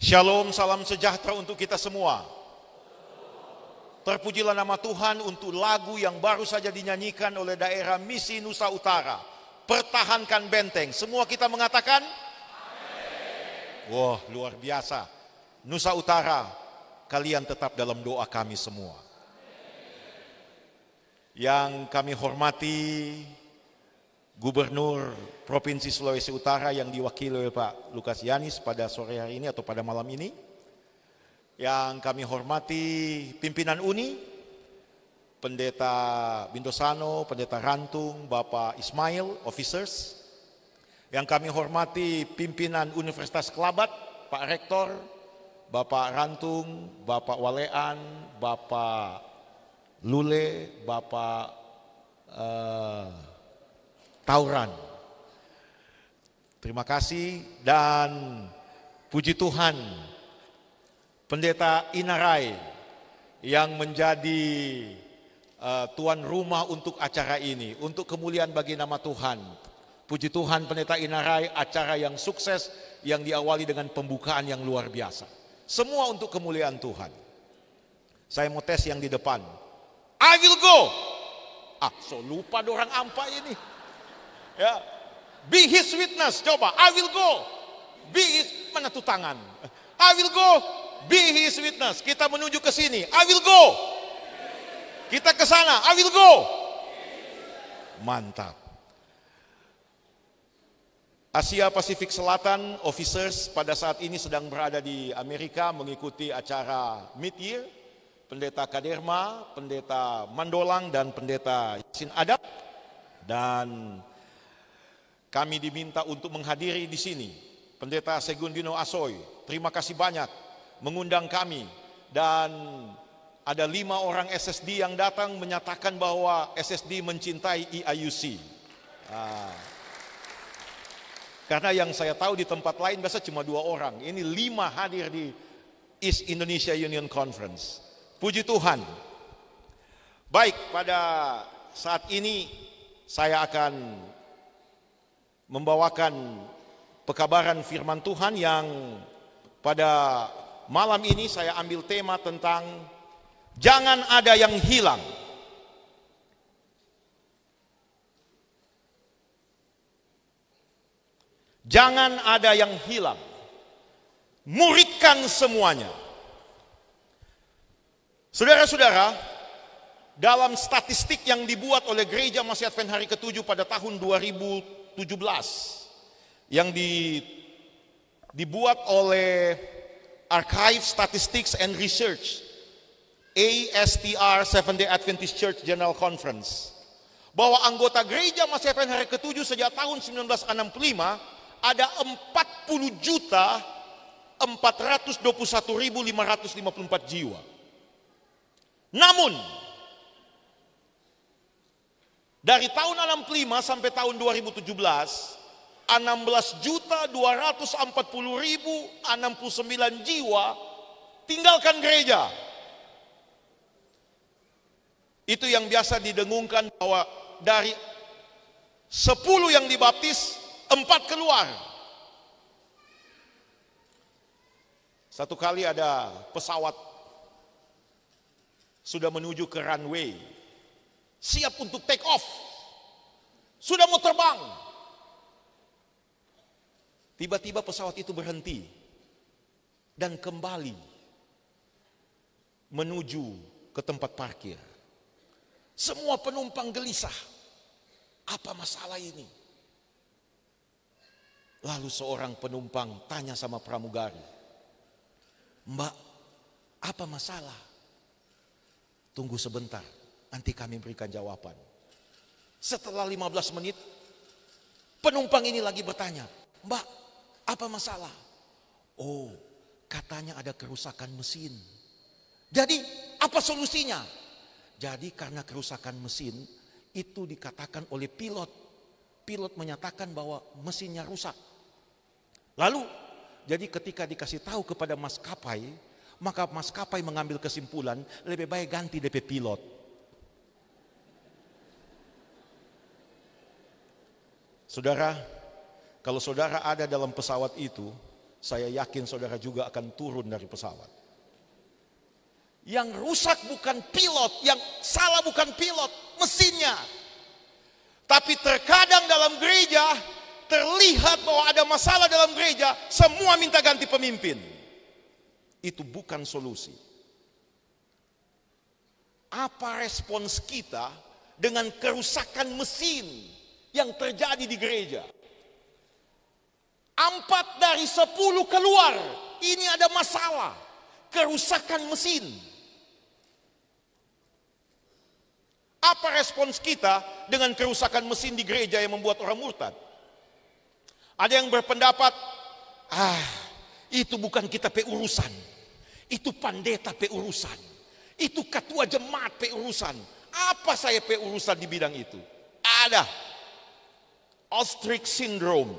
Shalom, salam sejahtera untuk kita semua. Terpujilah nama Tuhan untuk lagu yang baru saja dinyanyikan oleh daerah Misi Nusa Utara. Pertahankan benteng. Semua kita mengatakan? Amin. Wah, luar biasa. Nusa Utara, kalian tetap dalam doa kami semua. Yang kami hormati Gubernur Provinsi Sulawesi Utara yang diwakili oleh Pak Lukas Yanis pada sore hari ini atau pada malam ini. Yang kami hormati pimpinan UNI, Pendeta Bindosano, Pendeta Rantung, Bapak Ismail, officers. Yang kami hormati pimpinan Universitas Kelabat, Pak Rektor, Bapak Rantung, Bapak Walean, Bapak Lule, Bapak Tauran. Terima kasih dan puji Tuhan Pendeta Inarai yang menjadi tuan rumah untuk acara ini, untuk kemuliaan bagi nama Tuhan. Puji Tuhan Pendeta Inarai, acara yang sukses yang diawali dengan pembukaan yang luar biasa. Semua untuk kemuliaan Tuhan. Saya mau tes yang di depan. I will go. So lupa dorang ampa ini. Ya, be his witness. Coba, I will go. Be his, mana tuh tangan? I will go. Be his witness. Kita menuju ke sini. I will go. Kita ke sana. I will go. Mantap. Asia Pasifik Selatan officers pada saat ini sedang berada di Amerika mengikuti acara mid-year. Pendeta Kaderma, Pendeta Mandolang dan Pendeta Yasin Adab. Dan kami diminta untuk menghadiri di sini. Pendeta Segundino Asoy, terima kasih banyak mengundang kami. Dan ada 5 orang SSD yang datang menyatakan bahwa SSD mencintai EIUC. Karena yang saya tahu di tempat lain biasa cuma 2 orang. Ini 5 hadir di East Indonesia Union Conference. Puji Tuhan. Baik, pada saat ini saya akan membawakan pekabaran firman Tuhan yang pada malam ini saya ambil tema tentang jangan ada yang hilang. Jangan ada yang hilang. Muridkan semuanya. Saudara-saudara, dalam statistik yang dibuat oleh Gereja Masih Advent Hari ke-7 pada tahun 2017 yang dibuat oleh Archive Statistics and Research ASTR Seventh-day Adventist Church General Conference, bahwa anggota Gereja Masih Advent Hari ke-7 sejak tahun 1965 ada 40.421.554 jiwa. Namun dari tahun 65 sampai tahun 2017 16.240.069 jiwa tinggalkan gereja. Itu yang biasa didengungkan bahwa dari 10 yang dibaptis 4 keluar. Satu kali ada pesawat sudah menuju ke runway, siap untuk take off, sudah mau terbang. Tiba-tiba pesawat itu berhenti dan kembali menuju ke tempat parkir. Semua penumpang gelisah. Apa masalah ini? Lalu seorang penumpang tanya sama pramugari, "Mbak, apa masalah?" "Tunggu sebentar, nanti kami berikan jawaban." Setelah 15 menit, penumpang ini lagi bertanya, "Mbak, apa masalah?" "Oh, katanya ada kerusakan mesin." "Jadi apa solusinya?" "Jadi karena kerusakan mesin itu dikatakan oleh pilot. Pilot menyatakan bahwa mesinnya rusak. Lalu, jadi ketika dikasih tahu kepada maskapai, maka maskapai mengambil kesimpulan lebih baik ganti DP pilot." Saudara, kalau saudara ada dalam pesawat itu, saya yakin saudara juga akan turun dari pesawat. Yang rusak bukan pilot, yang salah bukan pilot, mesinnya. Tapi terkadang dalam gereja terlihat bahwa ada masalah dalam gereja, semua minta ganti pemimpin. Itu bukan solusi. Apa respons kita dengan kerusakan mesin yang terjadi di gereja? 4 dari 10 keluar, ini ada masalah, kerusakan mesin. Apa respons kita dengan kerusakan mesin di gereja yang membuat orang murtad? Ada yang berpendapat, itu bukan kita pe urusan, itu pandeta pe urusan, itu ketua jemaat pe urusan. Apa saya pe urusan di bidang itu? Ada ostrich syndrome,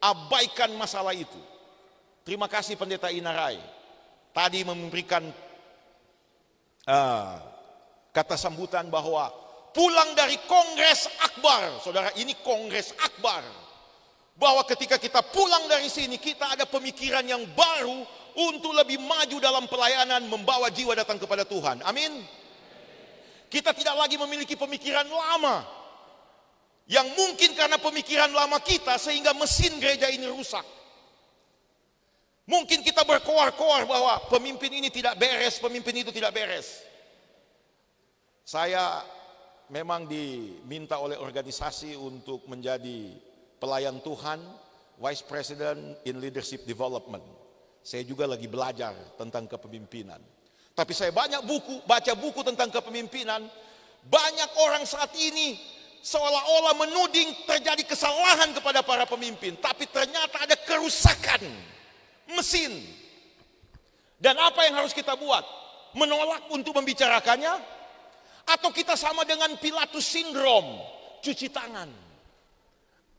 abaikan masalah itu. Terima kasih Pendeta Inarai tadi memberikan kata sambutan bahwa pulang dari Kongres Akbar, saudara, ini Kongres Akbar, bahwa ketika kita pulang dari sini kita ada pemikiran yang baru untuk lebih maju dalam pelayanan membawa jiwa datang kepada Tuhan. Amin. Kita tidak lagi memiliki pemikiran lama yang mungkin karena pemikiran lama kita sehingga mesin gereja ini rusak. Mungkin kita berkoar-koar bahwa pemimpin ini tidak beres, pemimpin itu tidak beres. Saya memang diminta oleh organisasi untuk menjadi pelayan Tuhan, Vice President in Leadership Development. Saya juga lagi belajar tentang kepemimpinan. Tapi saya banyak baca buku tentang kepemimpinan. Banyak orang saat ini seolah-olah menuding terjadi kesalahan kepada para pemimpin. Tapi ternyata ada kerusakan mesin. Dan apa yang harus kita buat? Menolak untuk membicarakannya? Atau kita sama dengan Pilatus syndrome, cuci tangan,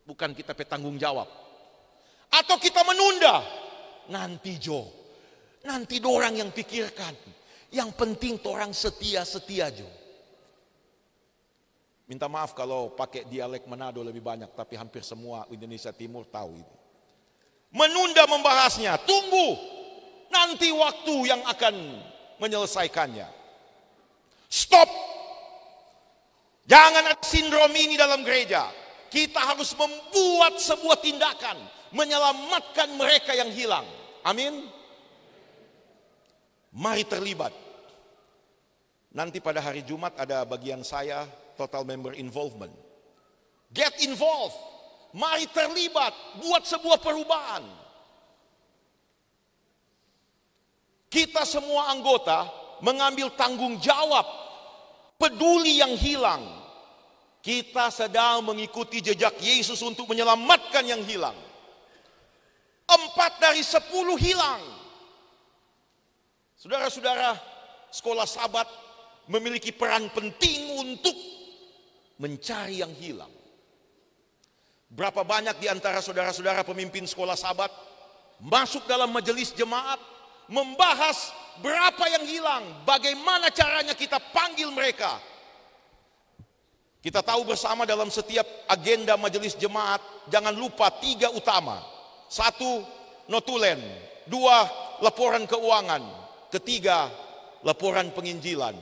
bukan kita bertanggung jawab. Atau kita menunda, nanti nanti dorang yang pikirkan, yang penting orang setia Jo. Minta maaf kalau pakai dialek Manado lebih banyak, tapi hampir semua Indonesia Timur tahu itu. Menunda membahasnya, tunggu, nanti waktu yang akan menyelesaikannya. Stop. Jangan ada sindrom ini dalam gereja. Kita harus membuat sebuah tindakan menyelamatkan mereka yang hilang. Amin. Mari terlibat. Nanti pada hari Jumat ada bagian saya, total member involvement. Get involved. Mari terlibat, buat sebuah perubahan. Kita semua anggota mengambil tanggung jawab, peduli yang hilang. Kita sedang mengikuti jejak Yesus untuk menyelamatkan yang hilang. 4 dari 10 hilang. Saudara-saudara, sekolah Sabat memiliki peran penting untuk mencari yang hilang. Berapa banyak di antara saudara-saudara pemimpin sekolah Sabat masuk dalam majelis jemaat, membahas berapa yang hilang, bagaimana caranya kita panggil mereka. Kita tahu bersama dalam setiap agenda majelis jemaat, jangan lupa 3 utama. 1, notulen. 2, laporan keuangan. 3, laporan penginjilan.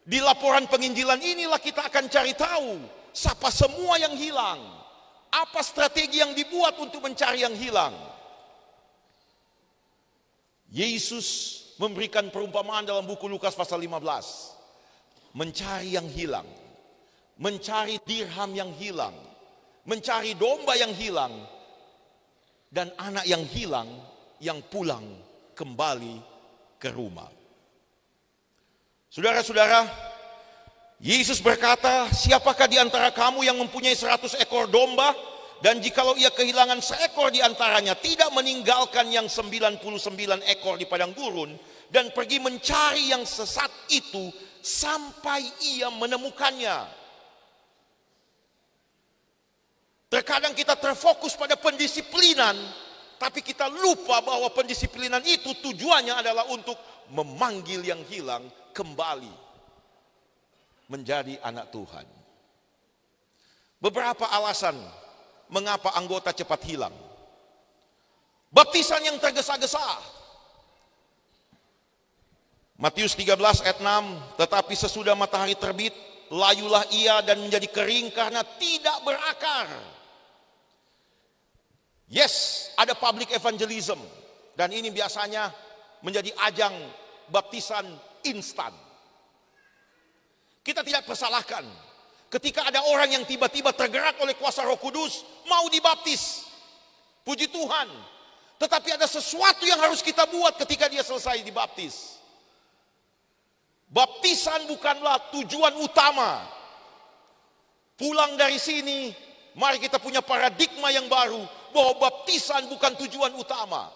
Di laporan penginjilan inilah kita akan cari tahu siapa semua yang hilang. Apa strategi yang dibuat untuk mencari yang hilang. Yesus memberikan perumpamaan dalam buku Lukas pasal 15. Mencari yang hilang. Mencari dirham yang hilang, mencari domba yang hilang, dan anak yang hilang yang pulang kembali ke rumah. Saudara-saudara, Yesus berkata, siapakah di antara kamu yang mempunyai 100 ekor domba, dan jikalau ia kehilangan seekor di antaranya, tidak meninggalkan yang 99 ekor di padang gurun, dan pergi mencari yang sesat itu sampai ia menemukannya. Terkadang kita terfokus pada pendisiplinan, tapi kita lupa bahwa pendisiplinan itu tujuannya adalah untuk memanggil yang hilang kembali menjadi anak Tuhan. Beberapa alasan mengapa anggota cepat hilang. Baptisan yang tergesa-gesa. Matius 13 ayat 6, tetapi sesudah matahari terbit, layulah ia dan menjadi kering karena tidak berakar. Yes, ada public evangelism. Dan ini biasanya menjadi ajang baptisan instan. Kita tidak persalahkan ketika ada orang yang tiba-tiba tergerak oleh kuasa Roh Kudus mau dibaptis. Puji Tuhan. Tetapi ada sesuatu yang harus kita buat ketika dia selesai dibaptis. Baptisan bukanlah tujuan utama. Pulang dari sini, mari kita punya paradigma yang baru bahwa baptisan bukan tujuan utama.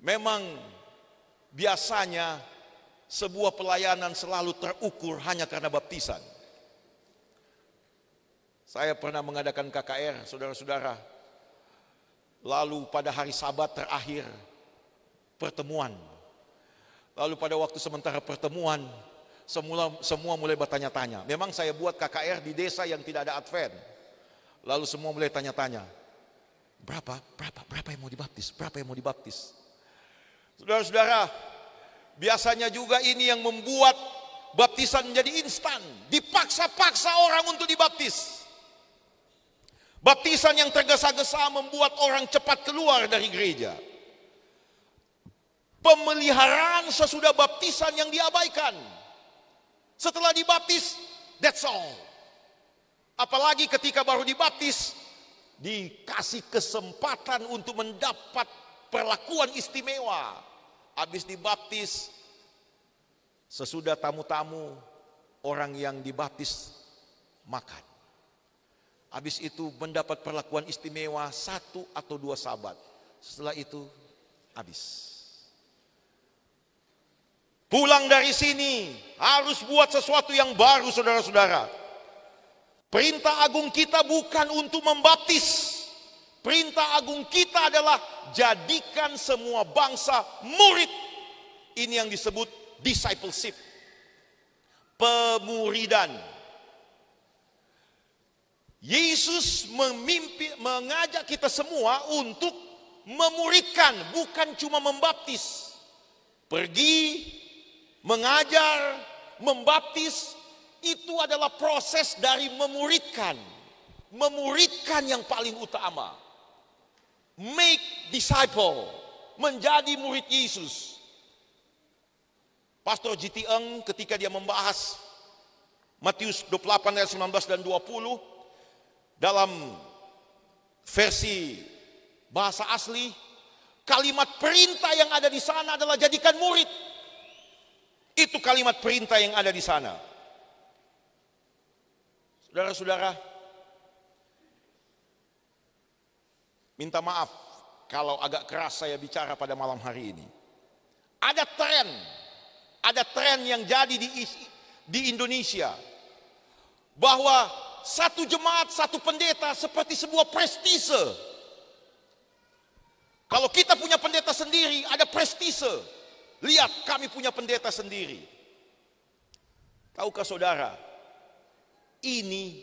Memang biasanya sebuah pelayanan selalu terukur hanya karena baptisan. Saya pernah mengadakan KKR, saudara-saudara. Lalu pada hari Sabat terakhir pertemuan. Lalu pada waktu sementara pertemuan semua mulai bertanya-tanya. Memang saya buat KKR di desa yang tidak ada Advent. Lalu semua mulai tanya-tanya. Berapa yang mau dibaptis? Berapa yang mau dibaptis? Saudara-saudara, biasanya juga ini yang membuat baptisan menjadi instan. Dipaksa-paksa orang untuk dibaptis. Baptisan yang tergesa-gesa membuat orang cepat keluar dari gereja. Pemeliharaan sesudah baptisan yang diabaikan. Setelah dibaptis, that's all. Apalagi ketika baru dibaptis, dikasih kesempatan untuk mendapat perlakuan istimewa. Habis dibaptis, sesudah tamu-tamu, orang yang dibaptis makan. Habis itu mendapat perlakuan istimewa 1 atau 2 sabat. Setelah itu habis. Pulang dari sini harus buat sesuatu yang baru, saudara-saudara. Perintah agung kita bukan untuk membaptis. Perintah agung kita adalah jadikan semua bangsa murid. Ini yang disebut discipleship. Pemuridan. Yesus mengajak kita semua untuk memuridkan, bukan cuma membaptis. Pergi, mengajar, membaptis, itu adalah proses dari memuridkan. Memuridkan yang paling utama. Make disciple, menjadi murid Yesus. Pastor G.T. Eng ketika dia membahas Matius 28 ayat 19 dan 20, dalam versi bahasa asli, kalimat perintah yang ada di sana adalah jadikan murid. Itu kalimat perintah yang ada di sana. Saudara-saudara, minta maaf kalau agak keras saya bicara pada malam hari ini. Ada tren yang jadi di Indonesia, bahwa satu jemaat, satu pendeta seperti sebuah prestise. Kalau kita punya pendeta sendiri, ada prestise. Lihat, kami punya pendeta sendiri. Tahukah saudara, ini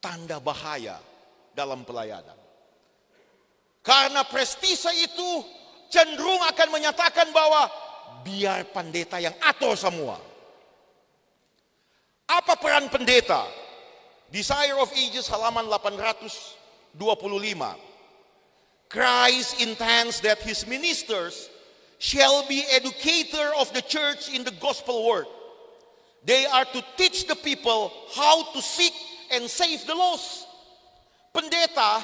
tanda bahaya dalam pelayanan. Karena prestise itu cenderung akan menyatakan bahwa biar pendeta yang atur semua. Apa peran pendeta? Desire of Ages halaman 825. Christ intends that his ministers shall be educator of the church in the gospel word. They are to teach the people how to seek and save the lost. Pendeta,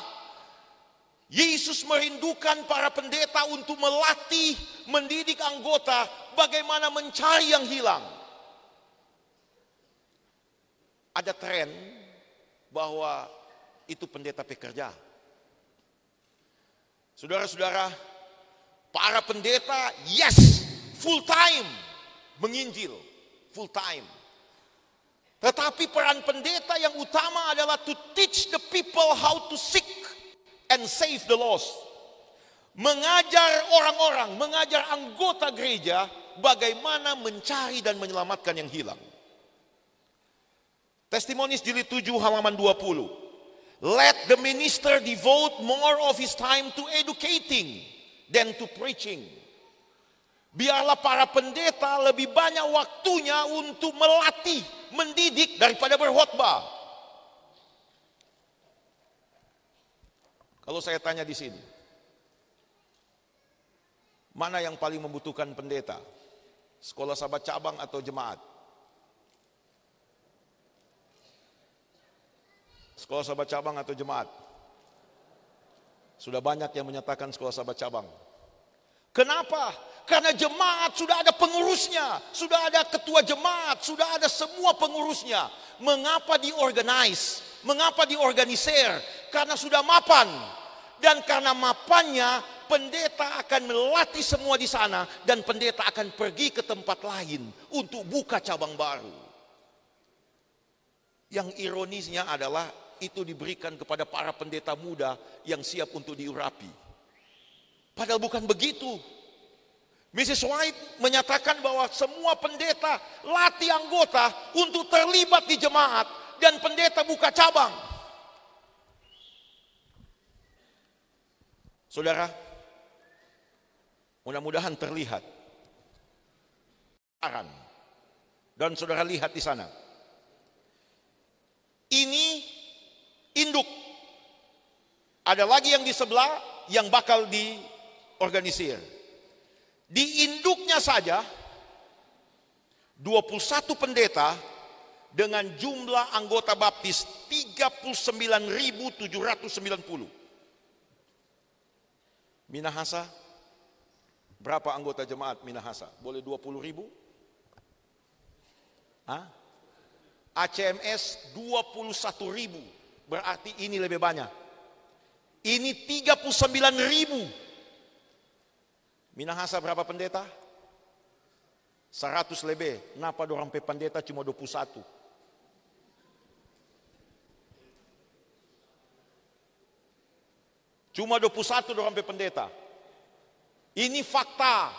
Yesus merindukan para pendeta untuk melatih, mendidik anggota bagaimana mencari yang hilang. Ada tren bahwa itu pendeta pekerja. Saudara-saudara, para pendeta, yes, full time menginjil, full time. Tetapi peran pendeta yang utama adalah to teach the people how to seek and save the lost. Mengajar orang-orang, mengajar anggota gereja bagaimana mencari dan menyelamatkan yang hilang. Testimonies jilid 7 halaman 20. Let the minister devote more of his time to educating than to preaching. Biarlah para pendeta lebih banyak waktunya untuk melatih, mendidik daripada berkhotbah. Kalau saya tanya di sini, mana yang paling membutuhkan pendeta? Sekolah sahabat cabang atau jemaat? Sekolah sahabat cabang atau jemaat? Sudah banyak yang menyatakan sekolah sahabat cabang. Kenapa? Karena jemaat sudah ada pengurusnya, sudah ada ketua jemaat, sudah ada semua pengurusnya. Mengapa diorganize? Mengapa diorganisir? Karena sudah mapan. Dan karena mapannya, pendeta akan melatih semua di sana dan pendeta akan pergi ke tempat lain untuk buka cabang baru. Yang ironisnya adalah itu diberikan kepada para pendeta muda yang siap untuk diurapi. Padahal bukan begitu. Mrs. White menyatakan bahwa semua pendeta latih anggota untuk terlibat di jemaat dan pendeta buka cabang. Saudara, mudah-mudahan terlihat. Dan saudara lihat di sana. Ini induk. Ada lagi yang di sebelah yang bakal diorganisir. Di induknya saja 21 pendeta dengan jumlah anggota baptis 39.790. Minahasa, berapa anggota jemaat Minahasa? Boleh 20.000? ACMS 21.000, berarti ini lebih banyak. Ini 39.000. Minahasa berapa pendeta? 100 lebih. Kenapa dorang pe pendeta cuma 21? Cuma 21 dorang pe pendeta. Ini fakta.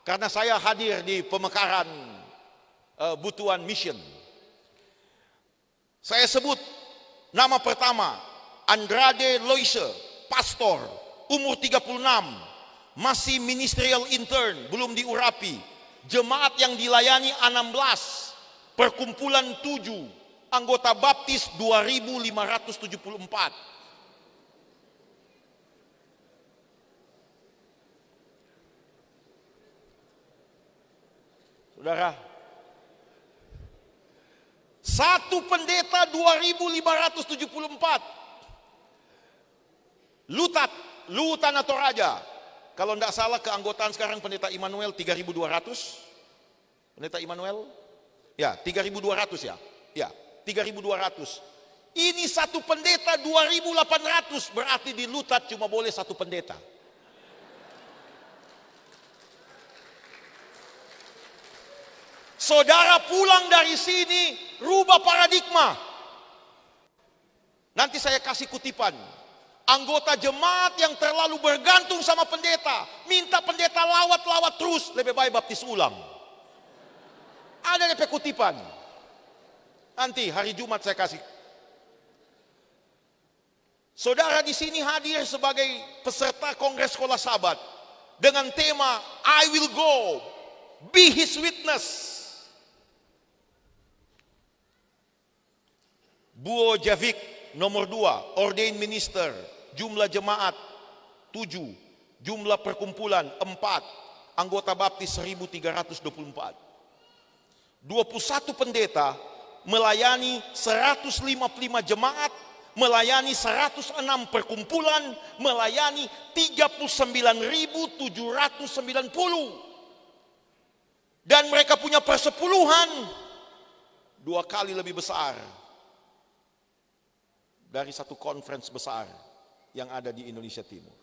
Karena saya hadir di pemekaran Butuan Mission. Saya sebut nama pertama, Andrade Loise, pastor, umur 36, masih ministerial intern, belum diurapi. Jemaat yang dilayani 16, perkumpulan 7, anggota baptis 2.574. Saudara, satu pendeta 2.574. Lutan atau Raja. Kalau tidak salah keanggotaan sekarang pendeta Immanuel 3.200. Pendeta Immanuel? Ya, 3.200 ya. Ya, 3.200. Ini satu pendeta 2.800. Berarti di Lutat cuma boleh satu pendeta. Saudara pulang dari sini, rubah paradigma. Nanti saya kasih kutipan. Anggota jemaat yang terlalu bergantung sama pendeta, minta pendeta lawat-lawat terus, lebih baik baptis ulang. Ada DP kutipan. Nanti hari Jumat saya kasih. Saudara di sini hadir sebagai peserta Kongres Sekolah Sabat dengan tema I will go, be his witness. Buo Javik nomor 2, ordained minister, jumlah jemaat 7, jumlah perkumpulan 4, anggota baptis 1.324. 21 pendeta melayani 155 jemaat, melayani 106 perkumpulan, melayani 39.790. Dan mereka punya persepuluhan 2 kali lebih besar dari satu conference besar yang ada di Indonesia Timur.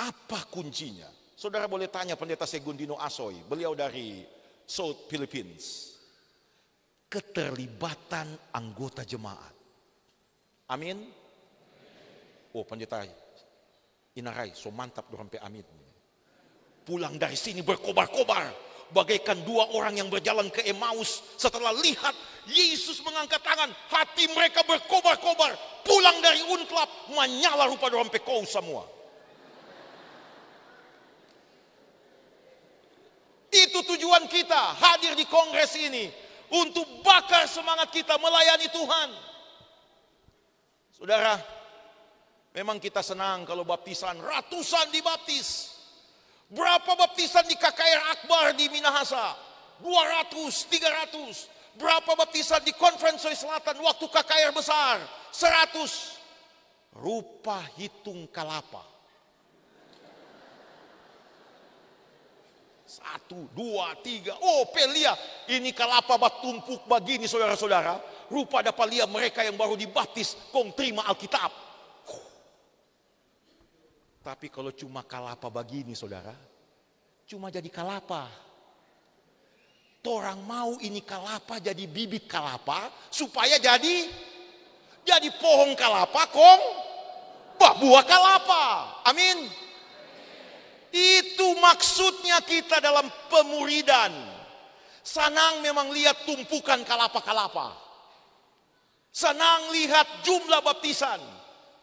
Apa kuncinya? Saudara boleh tanya pendeta Segundino Asoy, beliau dari South Philippines. Keterlibatan anggota jemaat. Amin. Oh pendeta Inarai, so mantap dorang pe amin. Pulang dari sini berkobar-kobar. bagaikan dua orang yang berjalan ke Emmaus. Setelah lihat Yesus mengangkat tangan, hati mereka berkobar-kobar. Pulang dari Unklap, menyala rupa dorang pekou semua. Itu tujuan kita hadir di kongres ini, untuk bakar semangat kita melayani Tuhan. Saudara, memang kita senang kalau baptisan, ratusan dibaptis. Berapa baptisan di KKR Akbar di Minahasa? 200, 300. Berapa baptisan di Konferensi Selatan waktu KKR besar? 100. Rupa hitung kalapa. 1, 2, 3. Oh, pelia. Ini kalapa batumpuk begini, saudara-saudara. Rupa dapat lihat mereka yang baru dibaptis, kong terima Alkitab. Tapi kalau cuma kalapa begini, saudara, cuma jadi kalapa. Torang mau ini kalapa jadi bibit kalapa, supaya jadi pohon kalapa, kong buah kalapa. Amin. Itu maksudnya kita dalam pemuridan. Senang memang lihat tumpukan kalapa-kalapa. Senang lihat jumlah baptisan.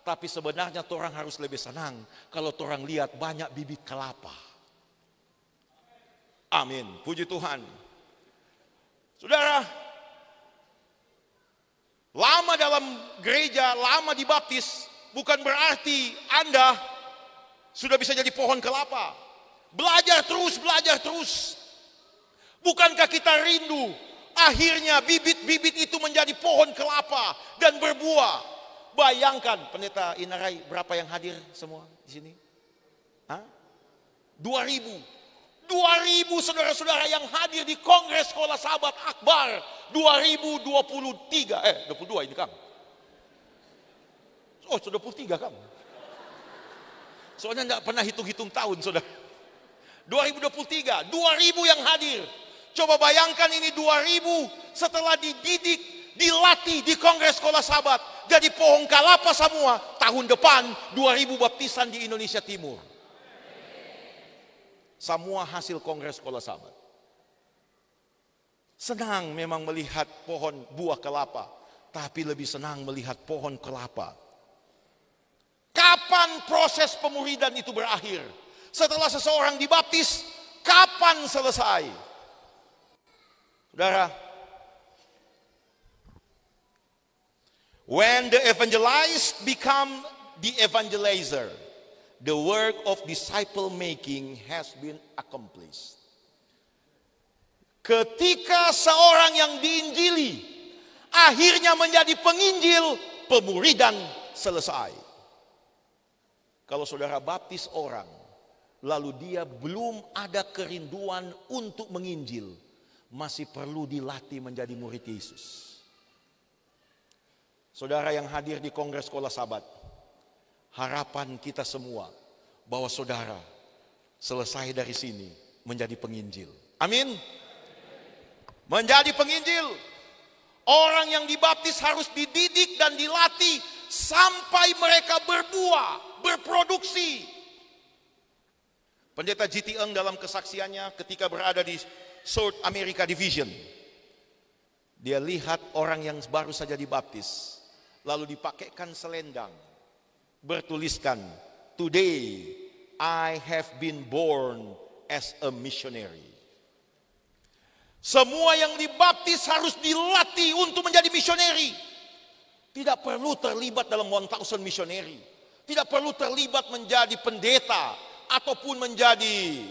Tapi sebenarnya orang harus lebih senang kalau orang lihat banyak bibit kelapa. Amin. Puji Tuhan. Saudara, lama dalam gereja, lama dibaptis, bukan berarti Anda sudah bisa jadi pohon kelapa. Belajar terus, belajar terus. Bukankah kita rindu akhirnya bibit-bibit itu menjadi pohon kelapa dan berbuah? Bayangkan, Pendeta Inarai, berapa yang hadir semua di sini? 2.000 saudara-saudara yang hadir di Kongres Sekolah Sahabat Akbar 2023. 22 ini, Kang. Oh, sudah 23, Kang. Soalnya tidak pernah hitung-hitung tahun, saudara. 2023, 2.000 yang hadir. Coba bayangkan ini 2.000 setelah dididik, dilatih di Kongres Sekolah Sahabat, jadi pohon kalapa semua. Tahun depan 2.000 baptisan di Indonesia Timur. Semua hasil Kongres Sekolah Sahabat. Senang memang melihat pohon buah kelapa, tapi lebih senang melihat pohon kelapa. Kapan proses pemuridan itu berakhir? Setelah seseorang dibaptis, kapan selesai? Saudara, when the evangelized become the evangelizer, the work of disciple making has been accomplished. Ketika seorang yang diinjili akhirnya menjadi penginjil, pemuridan selesai. Kalau saudara baptis orang, lalu dia belum ada kerinduan untuk menginjil, masih perlu dilatih menjadi murid Yesus. Saudara yang hadir di Kongres Sekolah Sahabat, harapan kita semua bahwa saudara selesai dari sini menjadi penginjil. Amin. Menjadi penginjil. Orang yang dibaptis harus dididik dan dilatih sampai mereka berbuah, berproduksi. Pendeta G.T. Eng dalam kesaksiannya ketika berada di South America Division, dia lihat orang yang baru saja dibaptis, lalu dipakaikan selendang, bertuliskan, "Today I have been born as a missionary." Semua yang dibaptis harus dilatih untuk menjadi missionary. Tidak perlu terlibat dalam 1000 missionary. Tidak perlu terlibat menjadi pendeta ataupun menjadi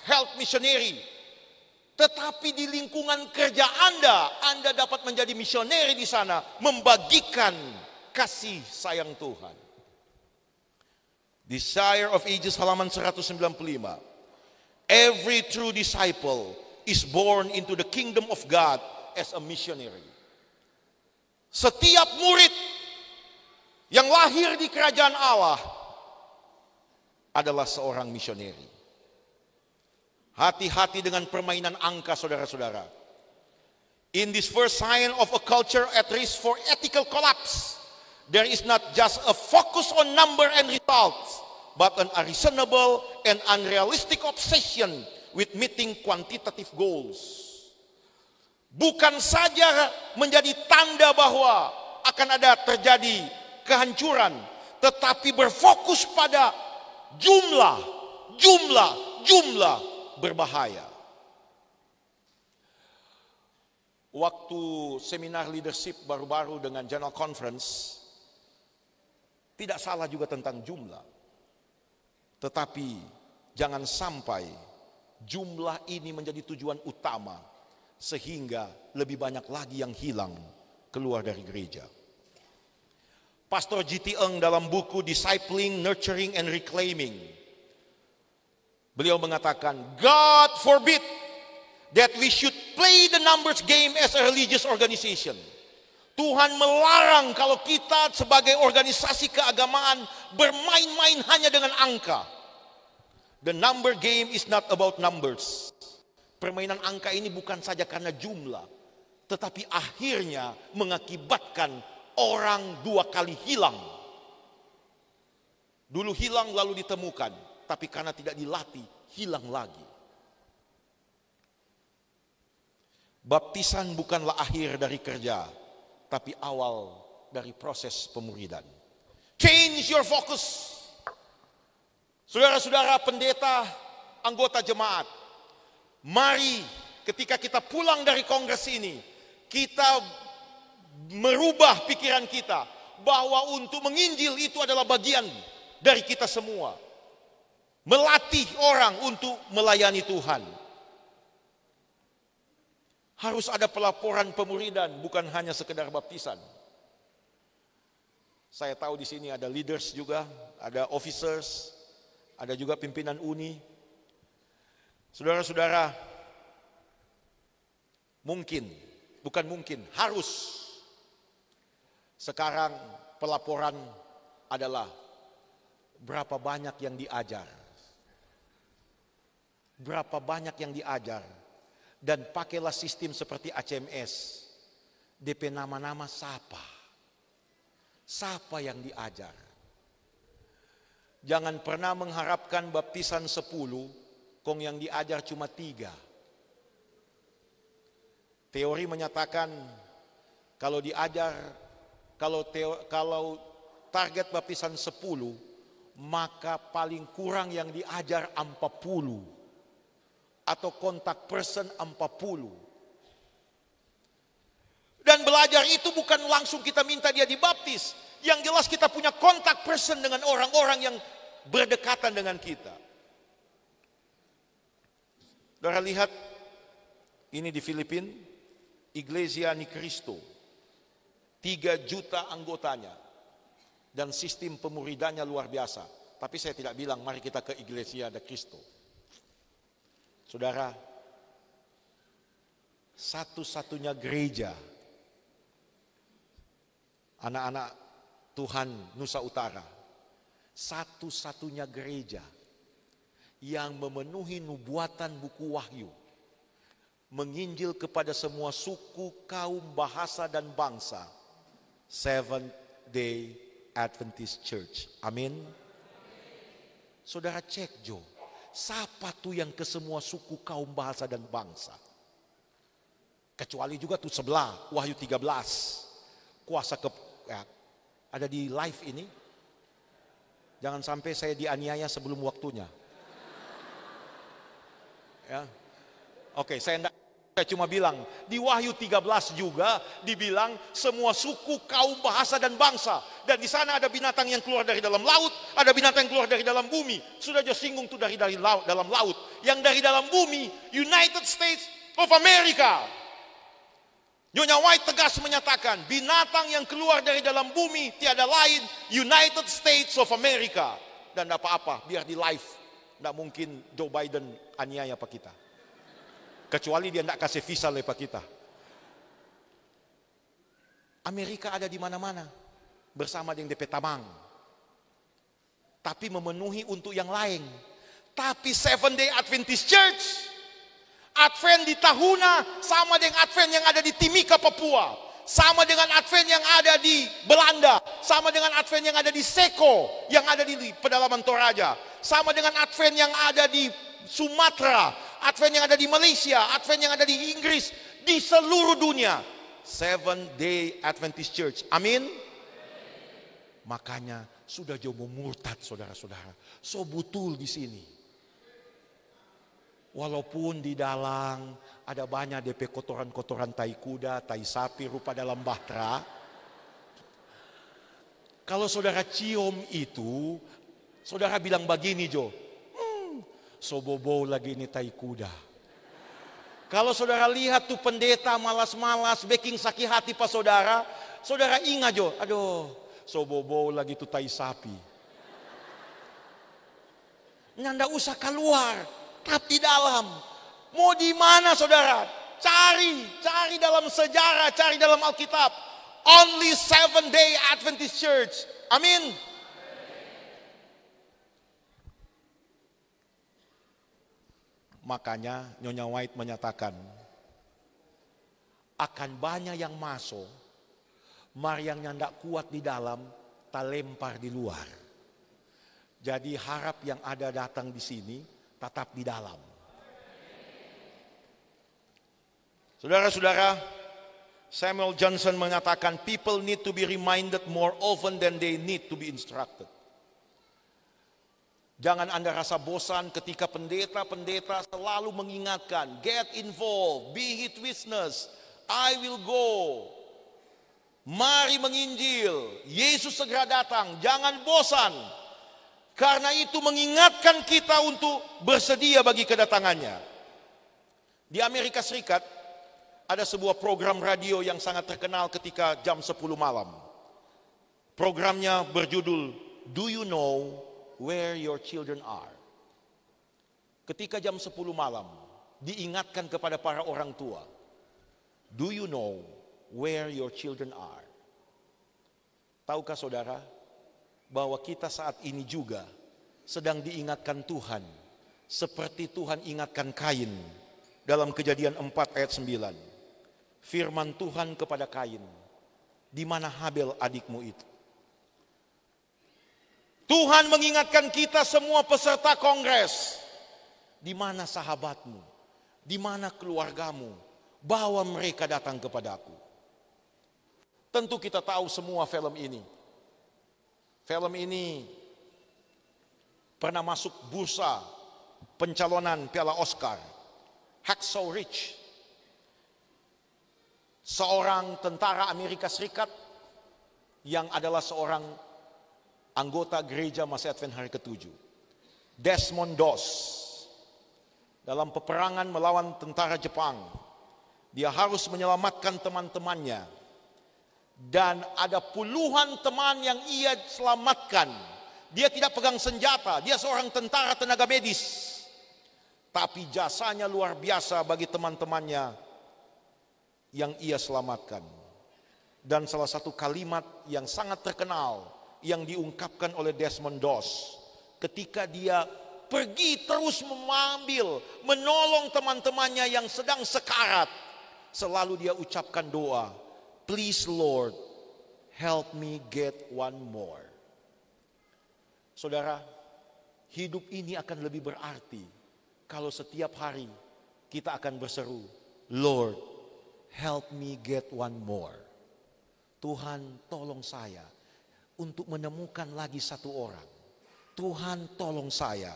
health missionary. Tetapi di lingkungan kerja Anda dapat menjadi missionary di sana, membagikan kasih sayang Tuhan. Desire of Ages halaman 195. Every true disciple is born into the kingdom of God as a missionary. Setiap murid yang lahir di kerajaan Allah adalah seorang missionary. Hati-hati dengan permainan angka, saudara-saudara. In this first sign of a culture at risk for ethical collapse, there is not just a focus on number and results, but an unreasonable and unrealistic obsession with meeting quantitative goals. Bukan saja menjadi tanda bahwa akan ada terjadi kehancuran, tetapi berfokus pada jumlah berbahaya. Waktu seminar leadership baru-baru dengan General Conference, tidak salah juga tentang jumlah. Tetapi jangan sampai jumlah ini menjadi tujuan utama sehingga lebih banyak lagi yang hilang keluar dari gereja. Pastor G.T. Eng dalam buku Discipling, Nurturing and Reclaiming, beliau mengatakan, God forbid that we should play the numbers game as a religious organization. Tuhan melarang kalau kita sebagai organisasi keagamaan bermain-main hanya dengan angka. The number game is not about numbers. Permainan angka ini bukan saja karena jumlah, tetapi akhirnya mengakibatkan orang 2 kali hilang. Dulu hilang lalu ditemukan, tapi karena tidak dilatih, hilang lagi. Baptisan bukanlah akhir dari kerja, tapi awal dari proses pemuridan. Change your focus. Saudara-saudara pendeta, anggota jemaat, mari ketika kita pulang dari kongres ini, kita merubah pikiran kita bahwa untuk menginjil itu adalah bagian dari kita semua. Melatih orang untuk melayani Tuhan. Harus ada pelaporan pemuridan, bukan hanya sekedar baptisan. Saya tahu di sini ada leaders juga, ada officers, ada juga pimpinan uni. Saudara-saudara, harus. Sekarang pelaporan adalah berapa banyak yang diajar. Berapa banyak yang diajar. Dan pakailah sistem seperti ACMS. DP nama-nama siapa? Siapa yang diajar? Jangan pernah mengharapkan baptisan 10, kong yang diajar cuma 3. Teori menyatakan kalau diajar, kalau target baptisan 10, maka paling kurang yang diajar 40. Atau kontak person 40. Dan belajar itu bukan langsung kita minta dia dibaptis. Yang jelas kita punya kontak person dengan orang-orang yang berdekatan dengan kita. Saudara lihat, ini di Filipina, Iglesia Ni Cristo. 3 juta anggotanya. Dan sistem pemuridannya luar biasa. Tapi saya tidak bilang mari kita ke Iglesia Ni Cristo. Saudara, satu-satunya gereja anak-anak Tuhan Nusa Utara, satu-satunya gereja yang memenuhi nubuatan buku Wahyu, menginjil kepada semua suku, kaum, bahasa dan bangsa, Seventh Day Adventist Church. Amin. Saudara cek Jo, siapa tuh yang ke semua suku, kaum, bahasa dan bangsa? Kecuali juga tuh sebelah, Wahyu 13. Kuasa ada di live ini. Jangan sampai saya dianiaya sebelum waktunya. Ya. Oke, saya cuma bilang di Wahyu 13 juga dibilang semua suku, kaum, bahasa dan bangsa. Dan di sana ada binatang yang keluar dari dalam laut, ada binatang yang keluar dari dalam bumi. Sudah aja singgung tuh dari dalam laut. Yang dari dalam bumi, United States of America. Nyonya White tegas menyatakan binatang yang keluar dari dalam bumi tiada lain United States of America. Dan tidak apa-apa, biar di live. Tidak mungkin Joe Biden aniaya pak kita. Kecuali dia tidak kasih visa lepas kita. Amerika ada di mana-mana bersama dengan DP Tamang. Tapi memenuhi untuk yang lain. Tapi Seventh Day Adventist Church, Advent di Tahuna sama dengan Advent yang ada di Timika, Papua. Sama dengan Advent yang ada di Belanda. Sama dengan Advent yang ada di Seko, yang ada di pedalaman Toraja. Sama dengan Advent yang ada di Sumatera. Advent yang ada di Malaysia, Advent yang ada di Inggris, di seluruh dunia. Seventh Day Adventist Church. Amin. Makanya sudah jauh murtad saudara-saudara. So betul di sini. Walaupun di dalam ada banyak DP kotoran-kotoran tai kuda, tai sapi, rupa dalam bahtera. Kalau saudara cium itu, saudara bilang begini Jo, so bobo lagi ini tai kuda. Kalau saudara lihat tuh pendeta malas-malas, baking sakit hati pas saudara, saudara ingat Jo, aduh, so bobo lagi tuh tai sapi. Nggak usah keluar, tapi dalam. Mau di mana saudara? Cari dalam sejarah, cari dalam Alkitab. Only Seventh Day Adventist Church. Amin. Makanya Nyonya White menyatakan, akan banyak yang masuk, mari yang nyandak kuat di dalam, tak lempar di luar. Jadi harap yang ada datang di sini, tetap di dalam. Saudara-saudara, Samuel Johnson mengatakan, people need to be reminded more often than they need to be instructed. Jangan Anda rasa bosan ketika pendeta-pendeta selalu mengingatkan, get involved, be his witness, I will go. Mari menginjil, Yesus segera datang, jangan bosan. Karena itu mengingatkan kita untuk bersedia bagi kedatangannya. Di Amerika Serikat, ada sebuah program radio yang sangat terkenal ketika jam 10 malam. Programnya berjudul, Do You Know Where Your Children Are? Ketika jam 10 malam, diingatkan kepada para orang tua, Do you know where your children are? Tahukah saudara, bahwa kita saat ini juga sedang diingatkan Tuhan, seperti Tuhan ingatkan Kain dalam Kejadian 4 ayat 9. Firman Tuhan kepada Kain, di mana Habel adikmu itu? Tuhan mengingatkan kita semua peserta kongres, di mana sahabatmu, di mana keluargamu, bawa mereka datang kepadaku. Tentu kita tahu semua film ini. Film ini pernah masuk bursa pencalonan Piala Oscar. Hacksaw Ridge, seorang tentara Amerika Serikat yang adalah seorang anggota gereja Masih Advent hari ke-7. Desmond Doss, dalam peperangan melawan tentara Jepang, dia harus menyelamatkan teman-temannya. Dan ada puluhan teman yang ia selamatkan. Dia tidak pegang senjata, dia seorang tentara tenaga medis. Tapi jasanya luar biasa bagi teman-temannya yang ia selamatkan. Dan salah satu kalimat yang sangat terkenal yang diungkapkan oleh Desmond Doss ketika dia pergi terus menolong teman-temannya yang sedang sekarat, selalu dia ucapkan doa, please Lord, help me get one more. Saudara, hidup ini akan lebih berarti kalau setiap hari kita akan berseru, Lord, help me get one more. Tuhan, tolong saya untuk menemukan lagi satu orang. Tuhan, tolong saya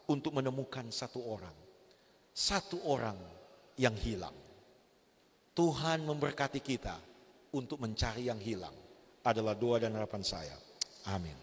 untuk menemukan satu orang. Satu orang yang hilang. Tuhan memberkati kita untuk mencari yang hilang. Adalah doa dan harapan saya. Amin.